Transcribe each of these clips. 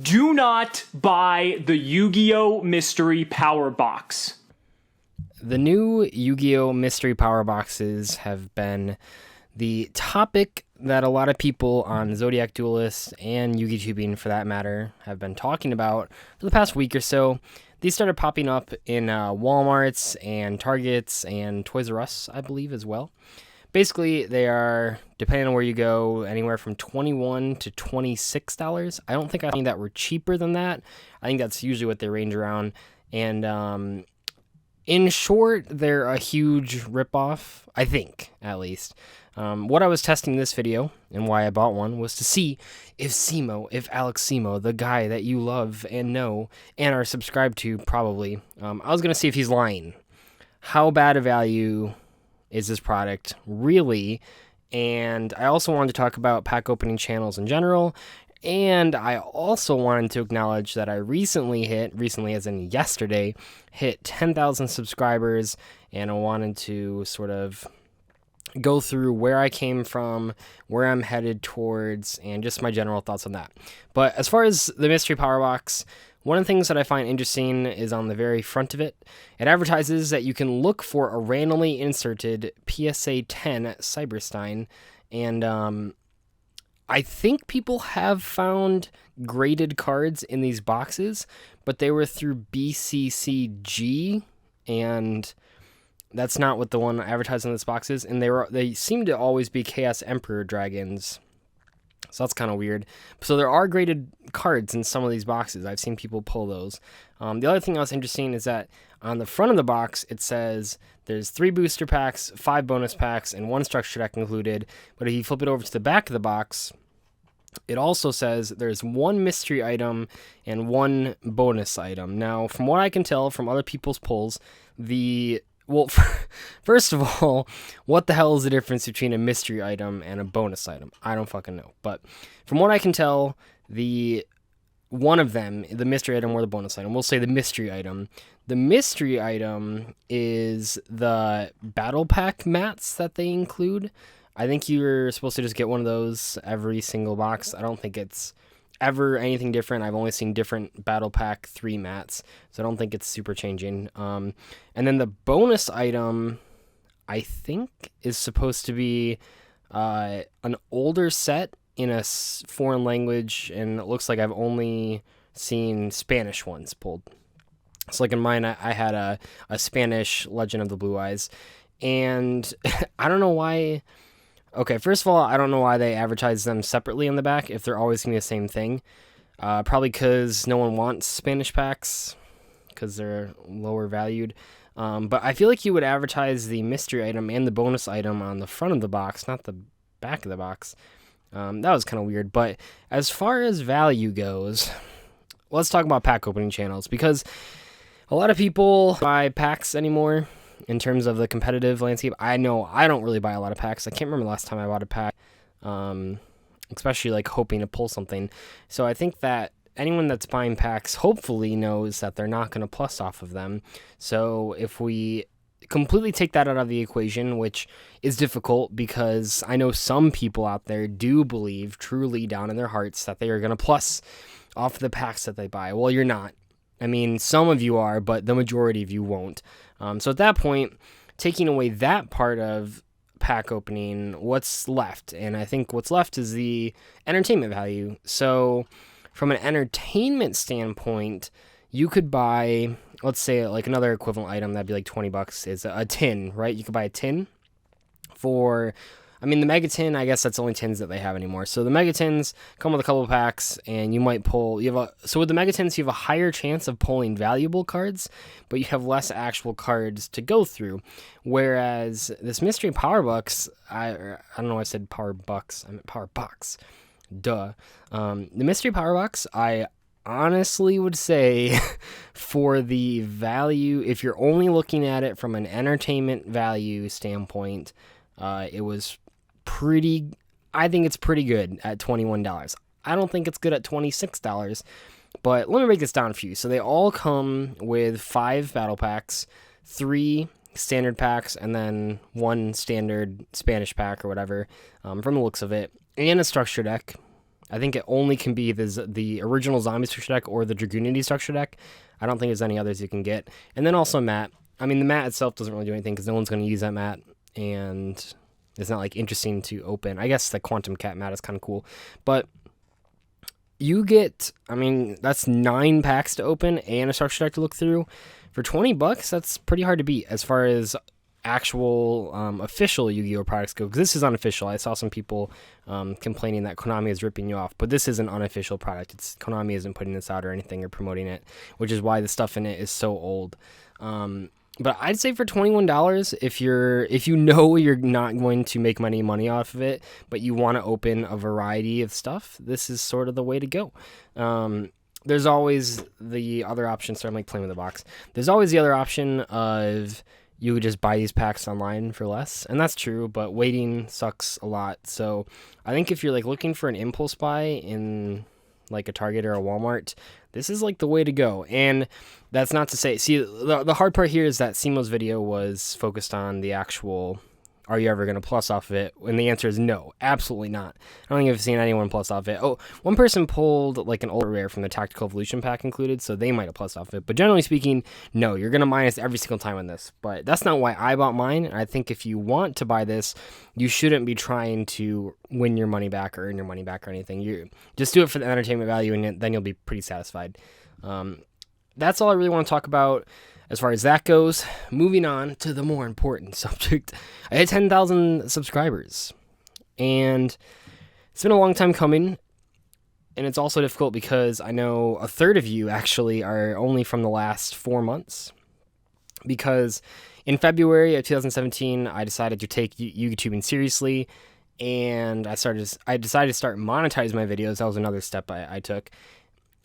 Do not buy the Yu-Gi-Oh! Mystery Power Box. The new Yu-Gi-Oh! Mystery Power Boxes have been the topic that a lot of people on Zodiac Duelist and Yu-Gi Tubing, for that matter, have been talking about for the past week or so. These started popping up in Walmarts and Targets and Toys R Us, I believe, as well. Basically, they are, depending on where you go, anywhere from $21 to $26. I don't think that were cheaper than that. I think that's usually what they range around. And in short, they're a huge ripoff, I think, at least. What I was testing this video and why I bought one was to see if Alex Cimo, the guy that you love and know and are subscribed to probably, I was going to see if he's lying. How bad a value is this product really? And I also wanted to talk about pack opening channels in general. And I also wanted to acknowledge that I recently as in yesterday, hit 10,000 subscribers. And I wanted to sort of go through where I came from, where I'm headed towards, and just my general thoughts on that. But as far as the Mystery Power Box, one of the things that I find interesting is on the very front of it. It advertises that you can look for a randomly inserted PSA 10 Cyberstein, and I think people have found graded cards in these boxes, but they were through BCCG, and that's not what the one advertised in this box is. And they seem to always be Chaos Emperor dragons. So that's kind of weird. So there are graded cards in some of these boxes. I've seen people pull those. The other thing that was interesting is that on the front of the box, it says there's 3 booster packs, 5 bonus packs, and 1 structure deck included. But if you flip it over to the back of the box, it also says there's 1 mystery item and 1 bonus item. Now, from what I can tell from other people's pulls, first of all, what the hell is the difference between a mystery item and a bonus item? I don't fucking know. But from what I can tell, one of them, the mystery item or the bonus item, we'll say the mystery item. The mystery item is the battle pack mats that they include. I think you're supposed to just get one of those every single box. I don't think it's ever anything different. I've only seen different battle pack 3 mats, so I don't think it's super changing. And then the bonus item, I think, is supposed to be an older set in a foreign language, and it looks like I've only seen Spanish ones pulled. So like in mine, I had a Spanish Legend of the Blue Eyes, and I don't know why. Okay, first of all, I don't know why they advertise them separately on the back if they're always going to be the same thing. Probably because no one wants Spanish packs because they're lower valued. But I feel like you would advertise the mystery item and the bonus item on the front of the box, not the back of the box. That was kind of weird. But as far as value goes, let's talk about pack opening channels, because a lot of people buy packs anymore. In terms of the competitive landscape, I know I don't really buy a lot of packs. I can't remember the last time I bought a pack, especially like hoping to pull something. So I think that anyone that's buying packs hopefully knows that they're not going to plus off of them. So if we completely take that out of the equation, which is difficult because I know some people out there do believe truly down in their hearts that they are going to plus off the packs that they buy. Well, you're not. I mean, some of you are, but the majority of you won't. So at that point, taking away that part of pack opening, what's left? And I think what's left is the entertainment value. So from an entertainment standpoint, you could buy, let's say like another equivalent item that'd be like $20 is a tin, right? You could buy a tin for, I mean, the Mega Tin, I guess that's the only tins that they have anymore. So the Mega Tins come with a couple of packs, and you might pull, so with the Mega Tins, you have a higher chance of pulling valuable cards, but you have less actual cards to go through. Whereas this Mystery Power Box, I don't know why I said Power Bucks, I meant Power Box. Duh. The Mystery Power Box, I honestly would say for the value, if you're only looking at it from an entertainment value standpoint, it was I think it's pretty good at $21. I don't think it's good at $26, but let me break this down for you. So they all come with 5 battle packs, 3 standard packs, and then 1 standard Spanish pack or whatever, from the looks of it, and a structure deck. I think it only can be the original zombie structure deck or the Dragoonity structure deck. I don't think there's any others you can get. And then also mat. I mean, the mat itself doesn't really do anything because no one's going to use that mat, and it's not like interesting to open. I guess the Quantum Cat mat is kind of cool, but you get, I mean, that's 9 packs to open and a structure deck to look through for $20. That's pretty hard to beat as far as actual official Yu-Gi-Oh products go, because this is unofficial. I saw some people complaining that Konami is ripping you off, but this is an unofficial product. Konami isn't putting this out or anything or promoting it, which is why the stuff in it is so old. But I'd say for $21, if you know you're not going to make money off of it, but you want to open a variety of stuff, this is sort of the way to go. There's always the other option. Sorry, I'm like playing with the box. There's always the other option of you would just buy these packs online for less, and that's true, but waiting sucks a lot. So I think if you're like looking for an impulse buy in like a Target or a Walmart, this is like the way to go. And that's not to say, see, the hard part here is that Cimo's video was focused on the actual, are you ever going to plus off of it? And the answer is no, absolutely not. I don't think I've seen anyone plus off it. Oh, one person pulled like an ultra rare from the Tactical Evolution pack included, so they might have plus off it. But generally speaking, no, you're going to minus every single time on this. But that's not why I bought mine. And I think if you want to buy this, you shouldn't be trying to win your money back or earn your money back or anything. You just do it for the entertainment value, and then you'll be pretty satisfied. That's all I really want to talk about as far as that goes. Moving on to the more important subject. I hit 10,000 subscribers, and it's been a long time coming, and it's also difficult because I know a third of you actually are only from the last 4 months, because in February of 2017, I decided to take YouTubing seriously, and I decided to start monetizing my videos. That was another step I took.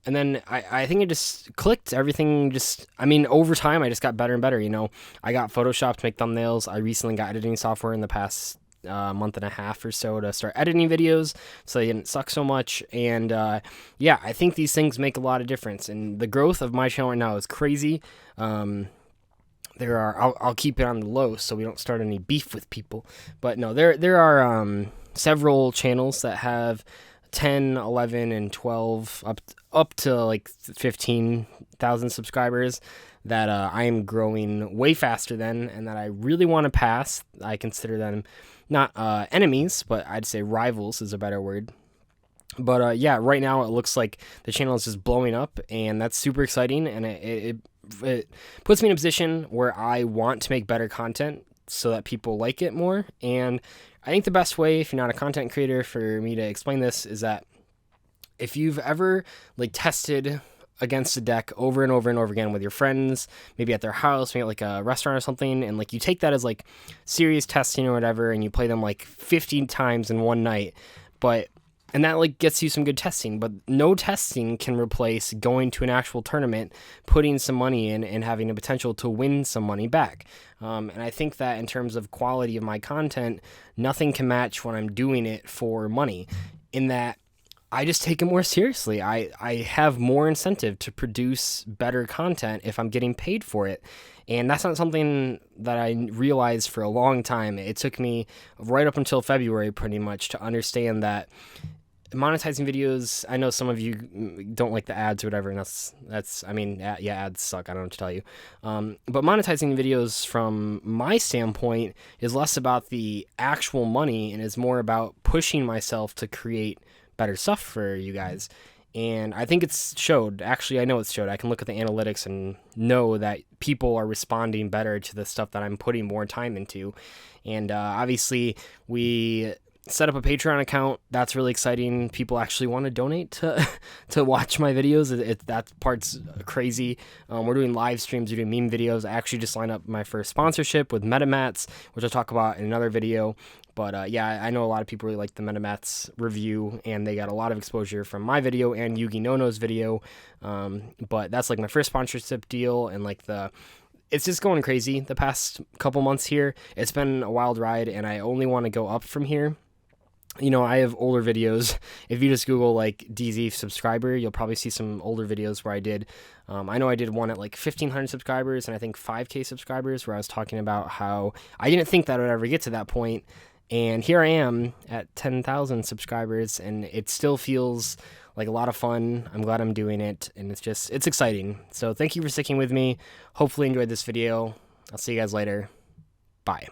And then I think it just clicked. Everything just, I mean, over time, I just got better and better. You know, I got Photoshop to make thumbnails. I recently got editing software in the past month and a half or so to start editing videos so they didn't suck so much. And yeah, I think these things make a lot of difference. And the growth of my channel right now is crazy. I'll keep it on the low so we don't start any beef with people. But no, there are several channels that have 10, 11, and 12 up to like 15,000 subscribers that I am growing way faster than, and that I really want to pass. I consider them not enemies, but I'd say rivals is a better word. But yeah, right now it looks like the channel is just blowing up, and that's super exciting, and it puts me in a position where I want to make better content so that people like it more. And I think the best way, if you're not a content creator, for me to explain this is that if you've ever like tested against a deck over and over and over again with your friends, maybe at their house, maybe at like a restaurant or something, and like you take that as like serious testing or whatever, and you play them like 15 times in one night, and that like gets you some good testing, but no testing can replace going to an actual tournament, putting some money in, and having a potential to win some money back. And I think that in terms of quality of my content, nothing can match when I'm doing it for money, in that I just take it more seriously. I have more incentive to produce better content if I'm getting paid for it. And that's not something that I realized for a long time. It took me right up until February pretty much to understand that monetizing videos, I know some of you don't like the ads or whatever, and that's I mean, yeah, ads suck, I don't know what to tell you. But monetizing videos from my standpoint is less about the actual money and is more about pushing myself to create better stuff for you guys. And I think it's showed. Actually, I know it's showed. I can look at the analytics and know that people are responding better to the stuff that I'm putting more time into. And obviously, we set up a Patreon account. That's really exciting. People actually want to donate to watch my videos. That part's crazy. We're doing live streams. We're doing meme videos. I actually just signed up my first sponsorship with MetaMats, which I'll talk about in another video. But yeah, I know a lot of people really like the MetaMats review, and they got a lot of exposure from my video and Yugi Nono's video. But that's like my first sponsorship deal, and like it's just going crazy the past couple months here. It's been a wild ride, and I only want to go up from here. You know, I have older videos. If you just Google like DZ subscriber, you'll probably see some older videos where I did. I know I did one at like 1,500 subscribers and I think 5K subscribers, where I was talking about how I didn't think that I would ever get to that point. And here I am at 10,000 subscribers, and it still feels like a lot of fun. I'm glad I'm doing it, and it's exciting. So thank you for sticking with me. Hopefully you enjoyed this video. I'll see you guys later. Bye.